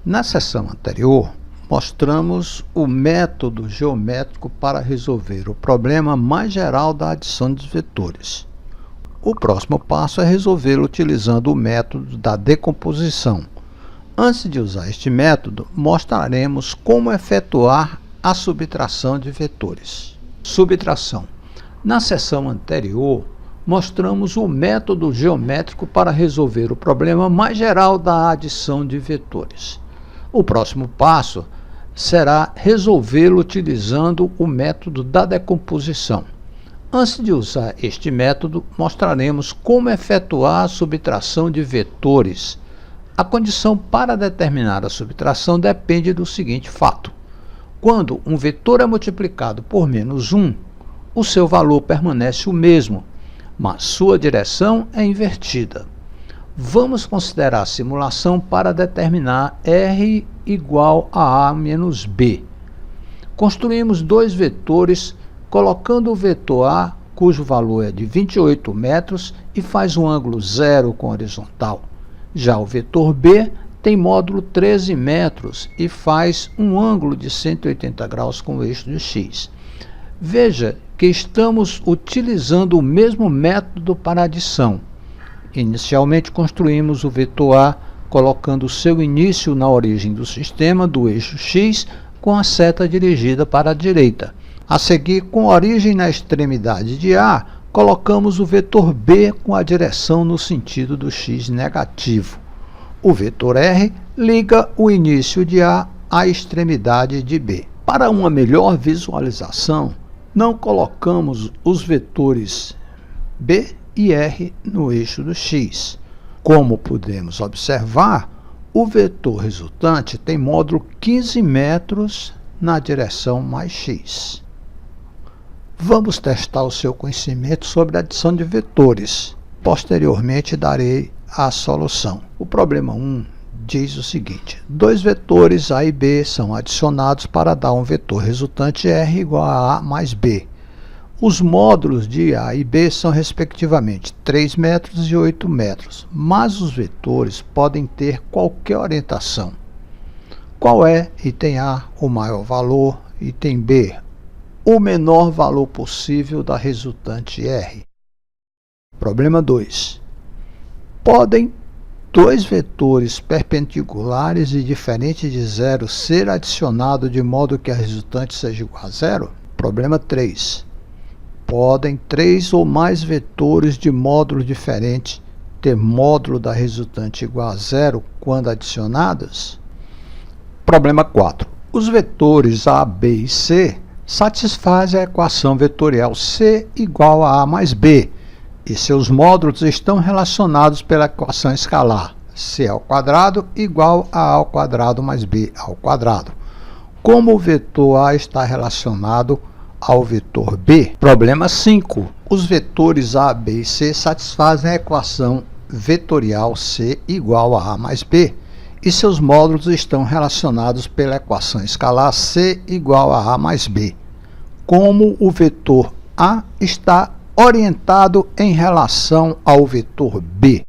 Na seção anterior, mostramos o método geométrico para resolver o problema mais geral da adição de vetores. O próximo passo é resolvê-lo utilizando o método da decomposição. Antes de usar este método, mostraremos como efetuar a subtração de vetores. Subtração. Na seção anterior, mostramos o método geométrico para resolver o problema mais geral da adição de vetores. O próximo passo será resolvê-lo utilizando o método da decomposição. Antes de usar este método, mostraremos como efetuar a subtração de vetores. A condição para determinar a subtração depende do seguinte fato: quando um vetor é multiplicado por menos 1, o seu valor permanece o mesmo, mas sua direção é invertida. Vamos considerar a simulação para determinar R igual a A menos B. Construímos dois vetores, colocando o vetor A, cujo valor é de 28 metros e faz um ângulo zero com a horizontal. Já o vetor B tem módulo 13 metros e faz um ângulo de 180 graus com o eixo de x. Veja que estamos utilizando o mesmo método para adição. Inicialmente construímos o vetor A, colocando seu início na origem do sistema do eixo x com a seta dirigida para a direita. A seguir, com a origem na extremidade de A, colocamos o vetor B com a direção no sentido do x negativo. O vetor R liga o início de A à extremidade de B. Para uma melhor visualização, não colocamos os vetores B e R no eixo do x. Como podemos observar, o vetor resultante tem módulo 15 metros na direção mais x. Vamos testar o seu conhecimento sobre a adição de vetores. Posteriormente, darei a solução. O problema 1 diz o seguinte: dois vetores A e B são adicionados para dar um vetor resultante R igual a A mais B. Os módulos de A e B são respectivamente 3 metros e 8 metros, mas os vetores podem ter qualquer orientação. Qual é, item A, o maior valor, item B, o menor valor possível da resultante R? Problema 2. Podem dois vetores perpendiculares e diferentes de zero ser adicionados de modo que a resultante seja igual a zero? Problema 3. Podem três ou mais vetores de módulo diferente ter módulo da resultante igual a zero quando adicionados? Problema 4. Os vetores A, B e C satisfazem a equação vetorial C igual a A mais B, e seus módulos estão relacionados pela equação escalar C ao quadrado igual a A ao quadrado mais B ao quadrado. Como o vetor A está relacionado ao vetor B? Problema 5. Os vetores A, B e C satisfazem a equação vetorial C igual a A mais B, e seus módulos estão relacionados pela equação escalar C igual a A mais B. Como o vetor A está orientado em relação ao vetor B?